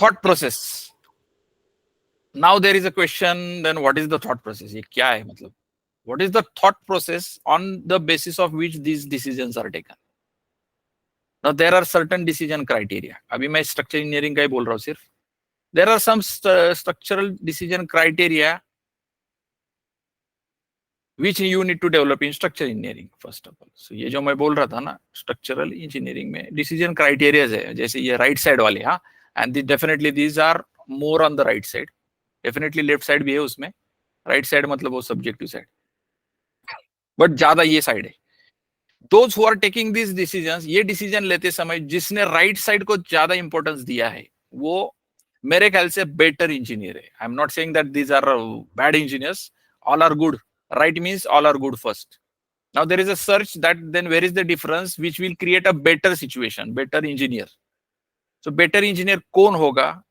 thought process. Now there is a question, then what is the thought process? ये क्या है मतलब? What is the thought process on the basis of which these decisions are taken? Now there are certain decision criteria. अभी मैं structural engineering का ही बोल रहा हूँ सिर्फ. There are some structural decision criteria which you need to develop in structural engineering first of all. So ये जो मैं बोल रहा था ना, structural engineering में decision criteria है, जैसे ये right side वाले, हाँ, and definitely these are more on the right side. Definitely left side भी है उसमें. Right side मतलब वो subjective side. But ज्यादा ये side है. Those who are taking these decisions, ये decision लेते समय जिसने right side को ज्यादा importance दिया है, वो मेरे ख्याल से better engineer है. I'm not saying that these are bad engineers. All are good. Right means all are good first. Now there is a search that then where is the difference which will create a better situation, better engineer. So better engineer कौन होगा?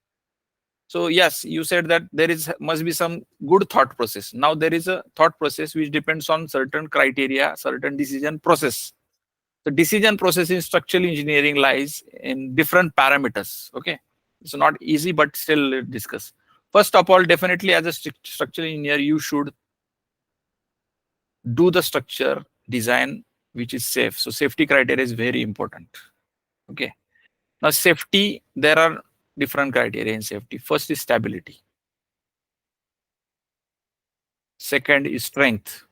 So yes, you said that there must be some good thought process. Now there is a thought process which depends on certain criteria, certain decision process. The decision process in structural engineering lies in different parameters. Okay, it's not easy, but still let's discuss. First of all, definitely as a structural engineer, you should do the structure design which is safe. So safety criteria is very important. Okay. Now safety, there are different criteria in safety. First is stability. Second is strength.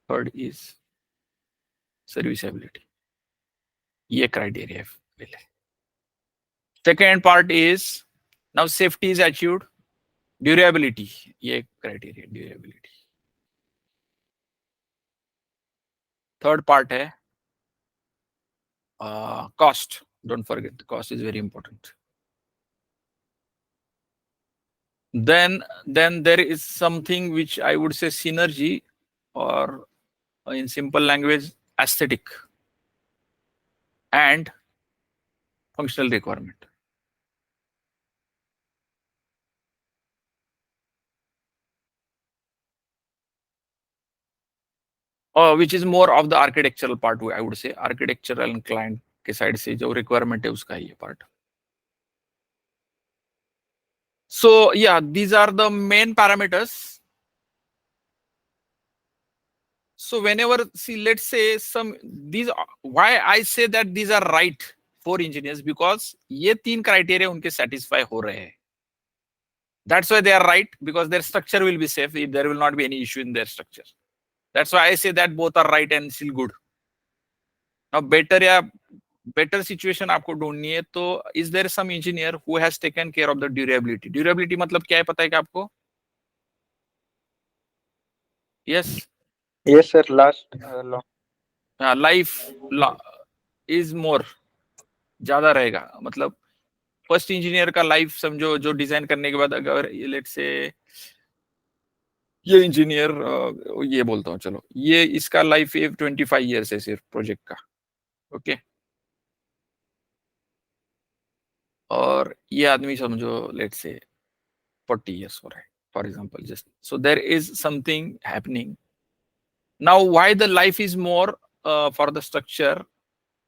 Third is serviceability. ये criteria है. Second part is, now safety is achieved. Durability. ये criteria, durability. Third part है cost. Don't forget, the cost is very important. Then there is something which I would say synergy, or in simple language, aesthetic and functional requirement. Which is more of the architectural part, I would say. Architectural and client के side से जो requirement है उसका ये part. So yeah, these are the main parameters. So whenever, see, let's say why I say that these are right for engineers, because ये तीन criteria उनके satisfy हो रहे हैं. That's why they are right, because their structure will be safe. There will not be any issue in their structure. That's why I say that both are right and still good. Now better situation आपको ढूंढनी है, तो is there some engineer who has taken care of the durability? Durability मतलब क्या है, पता है क्या आपको? Yes. Yes, sir. Last long. Life is more, ज्यादा रहेगा. मतलब फर्स्ट इंजीनियर का लाइफ समझो, जो डिजाइन करने के बाद अगर लेट्स से ये इंजीनियर, ये बोलता हूँ चलो, ये इसका लाइफ 25 ईयर्स है सिर्फ प्रोजेक्ट का. ओके. और ये आदमी समझो लेट्स से 40 ईयर्स हो रहा है, for example. Just so there is something happening. Now why the life is more for the structure?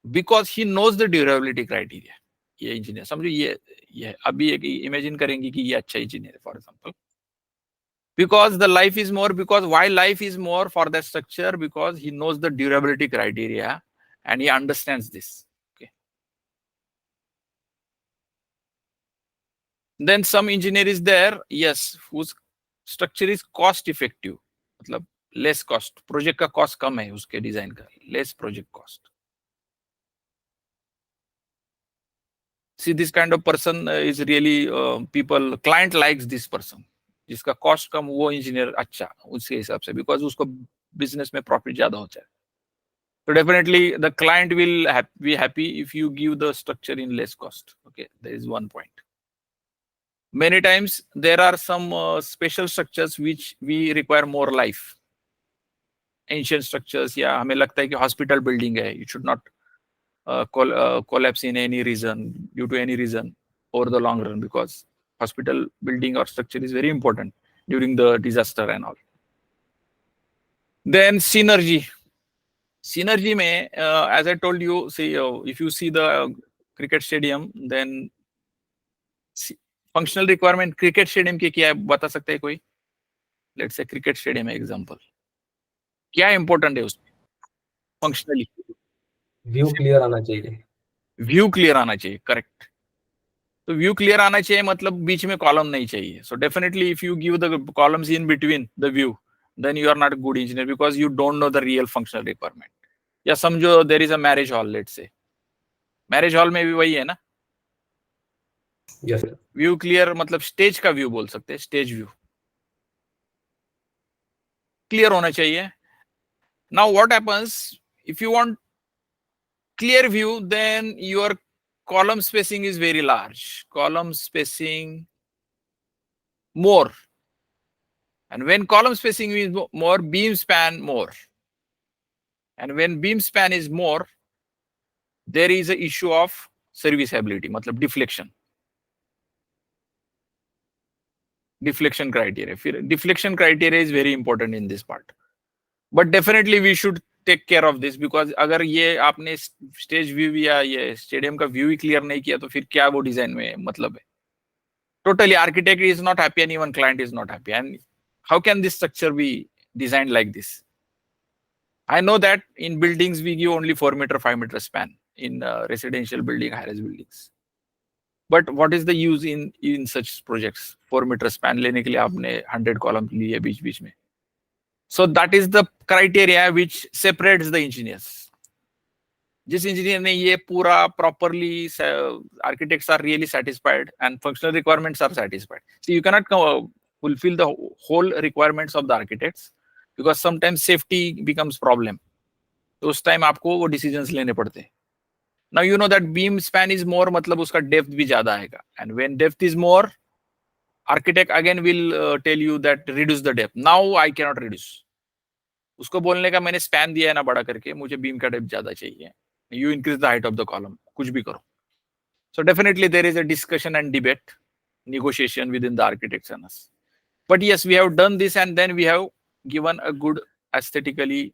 Because he knows the durability criteria. ये इंजीनियर समझो, ये अभी एक इमेजिन करेंगे कि ये अच्छा इंजीनियर है, for example. Because the life is more, because why life is more for that structure? Because he knows the durability criteria and he understands this. Okay. Then some engineer is there, yes, whose structure is cost effective. मतलब less cost. Project का cost कम है उसके design का. Less project cost. See, this kind of person is really client likes this person. जिसका cost कम, वो engineer अच्छा उसके हिसाब से, बिकॉज उसको बिजनेस में प्रॉफिट ज्यादा होता है. So definitely the client will be happy if you give the structure in less cost. Okay, there is one point. Many times there are some special structures which we require more life. Ancient structures, या हमें लगता है कि hospital building है, you should not collapse in any reason, due to any reason over the long run, because hospital building or structure is very important during the disaster and all. Then synergy. Synergy में, as I told you, see, if you see the cricket stadium, then functional requirement cricket stadium की क्या है बता सकते हैं कोई? Let's say cricket stadium है example, क्या इंपॉर्टेंट है उसमें फंक्शनली? व्यू क्लियर आना चाहिए। व्यू क्लियर आना चाहिए, करेक्ट। तो व्यू क्लियर आना चाहिए मतलब बीच में कॉलम नहीं चाहिए। So definitely if you give the columns in between the view, then you are not good engineer because you don't know the real functional requirement. या समझो there is a marriage hall, let's say marriage hall में भी वही है ना, yes sir. View clear मतलब stage का view बोल सकते हैं, स्टेज व्यू क्लियर होना चाहिए। Now what happens if you want clear view, then your column spacing is very large, column spacing more, and when column spacing is more, beam span more, and when beam span is more, there is a issue of serviceability, matlab deflection criteria. Deflection criteria is very important in this part, but definitely we should take care of this because अगर ये आपने stage view या ये stadium का view ही clear नहीं किया तो फिर क्या वो डिजाइन में मतलब है? Totally, architect is not happy and even client is not happy. And how can this structure be designed like this? I know that in buildings we give only 4 meter, 5 meter span in residential building, high-rise buildings. But what is the use in such projects? 4 meter span लेने के लिए आपने 100 column लिए बीच बीच में. So that is the criteria which separates the engineers. जिस engineer ने ये पूरा properly, architects are really satisfied and functional requirements are satisfied. So you cannot fulfill the whole requirements of the architects because sometimes safety becomes problem. तो उस time आपको वो decisions लेने पड़ते हैं. Now you know that beam span is more मतलब उसका depth भी ज्यादा आएगा, and when depth is more, architect again will tell you that reduce the depth. Now I cannot reduce. उसको बोलने का मैंने स्पैन दिया है ना बड़ा करके, मुझे बीम का डेप्थ ज्यादा चाहिए. You increase the height of the column, कुछ भी करो. So definitely there is a discussion and debate, negotiation within the architects and us. But yes, we have done this and then we have given a good aesthetically,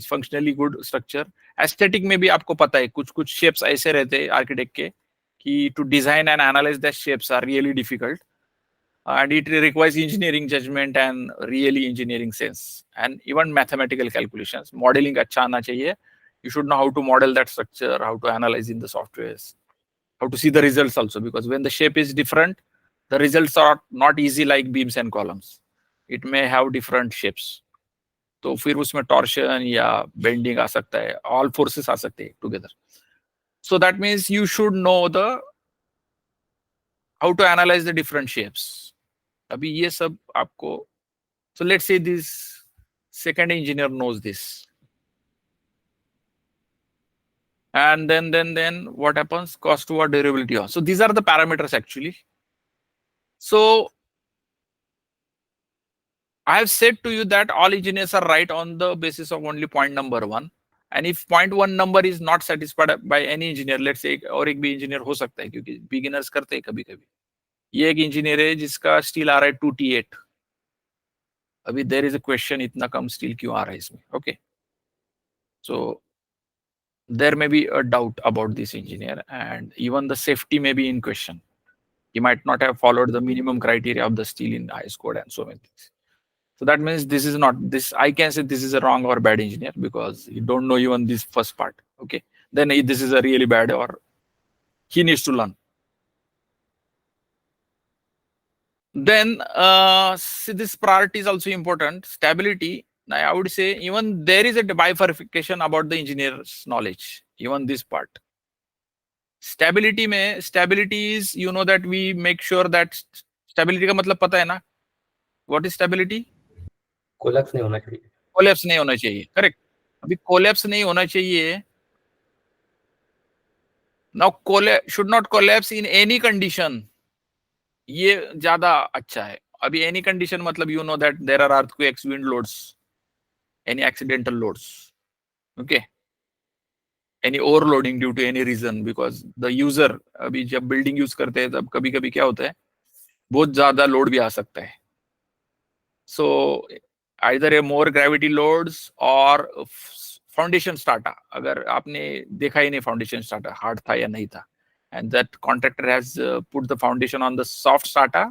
functionally good structure. Aesthetic में भी आपको पता है कुछ कुछ shapes ऐसे रहते हैं architect के कि to design and analyze the shapes are really difficult. And it requires engineering judgment and really engineering sense and even mathematical calculations. Modeling अच्छा आना चाहिए. You should know how to model that structure, how to analyze in the softwares, how to see the results also, because when the shape is different, the results are not easy like beams and columns. It may have different shapes. तो फिर उसमें torsion या bending आ सकता है, all forces आ सकते हैं together. So that means you should know the how to analyze the different shapes. अभी ये सब आपको, so let's say this second engineer knows this. And then what happens? Cost over durability. So these are the parameters actually. So I have said to you that all engineers are right on the basis of only point number 1. And if point 1 number is not satisfied by any engineer, let's say और एक भी engineer हो सकता है क्योंकि beginners करते हैं कभी-कभी. ये एक engineer है जिसका steel आ रहा है 2T8. अभी there is a question इतना कम steel क्यों आ रहा है इसमें? Okay. So there may be a doubt about this engineer and even the safety may be in question. He might not have followed the minimum criteria of the steel in IS code and so many things. So that means this is not this. I can say this is a wrong or bad engineer because you don't know even this first part. Okay, then this is a really bad or he needs to learn. Then see this priority is also important. Stability. Now I would say even there is a bifurcation about the engineer's knowledge. Even this part. Stability is, you know, that we make sure that stability का मतलब पता है ना? What is stability? Collapse नहीं होना चाहिए. Collapse नहीं होना चाहिए, करेक्ट. अभी कोलैप्स नहीं होना चाहिए. Now should not collapse in any condition. ये ज्यादा अच्छा है. अभी any condition मतलब you know that there are earthquakes, wind loads, any accidental loads, okay, any overloading due to any reason because the user अभी जब building use करते हैं तब कभी-कभी क्या होता है बहुत ज्यादा लोड भी आ सकता है. So either a more gravity loads or foundation स्टार्टा. अगर आपने देखा ही नहीं फाउंडेशन स्टार्टा हार्ड था या नहीं था and that contractor has put the foundation on the soft strata,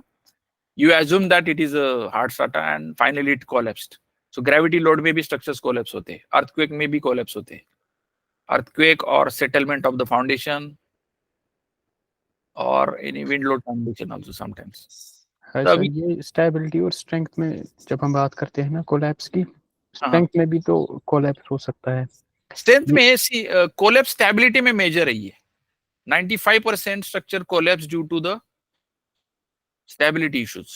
you assume that it is a hard strata and finally it collapsed. So gravity load में भी structures collapse होते हैं, earthquake में भी collapse होते हैं, earthquake or settlement of the foundation or any wind load foundation also sometimes. हाँ तो सर, ये स्टेबिलिटी और स्ट्रेंथ में जब हम बात करते हैं ना कोलैप्स की, स्ट्रेंथ में भी तो कोलैप्स हो सकता है। स्ट्रेंथ में सी कोलैप्स स्टेबिलिटी में मेजर है ये 95% structure collapse due to the stability issues.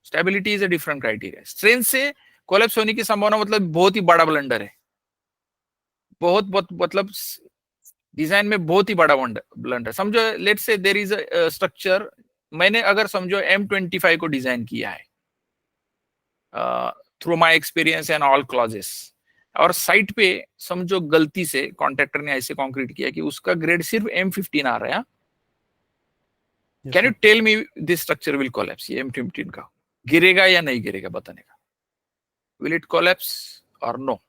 Stability is a different criteria. Strength से कोलैप्स होने की संभावना मतलब बहुत ही बड़ा ब्लंडर है, बहुत बहुत मतलब डिजाइन में बहुत ही बड़ा ब्लंडर। समझो let's say there is a structure, मैंने अगर समझो M25 को डिजाइन किया है through my experience and all clauses, और साइट पे समझो गलती से कॉन्ट्रैक्टर ने ऐसे कंक्रीट किया कि उसका ग्रेड सिर्फ M15 आ रहा है, can you tell me this structure will collapse? ये M15 का गिरेगा या नहीं गिरेगा बताने का, will it collapse or no?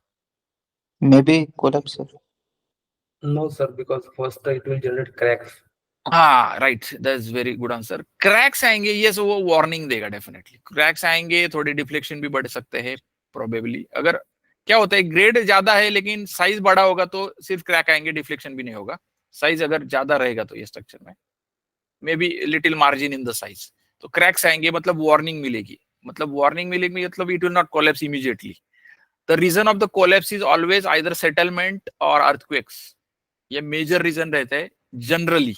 Maybe collapse, sir. No, sir, because first it will generate cracks. हाँ right, that is very good answer. Cracks आएंगे, ये वो वार्निंग देगा डेफिनेटली। क्रैक्स आएंगे, थोड़े डिफ्लेक्शन भी बढ़ सकते हैं प्रोबेबली। अगर क्या होता है ग्रेड ज्यादा है लेकिन साइज बड़ा होगा तो सिर्फ क्रैक आएंगे, डिफ्लेक्शन भी नहीं होगा। साइज अगर ज्यादा रहेगा तो ये स्ट्रक्चर में may be little margin in the size, तो क्रैक्स आएंगे मतलब वार्निंग मिलेगी। मतलब वार्निंग मिलेगी मतलब it will not collapse immediately. The reason of the collapse is always either settlement or earthquakes, ये मेजर रीजन रहता है जनरली।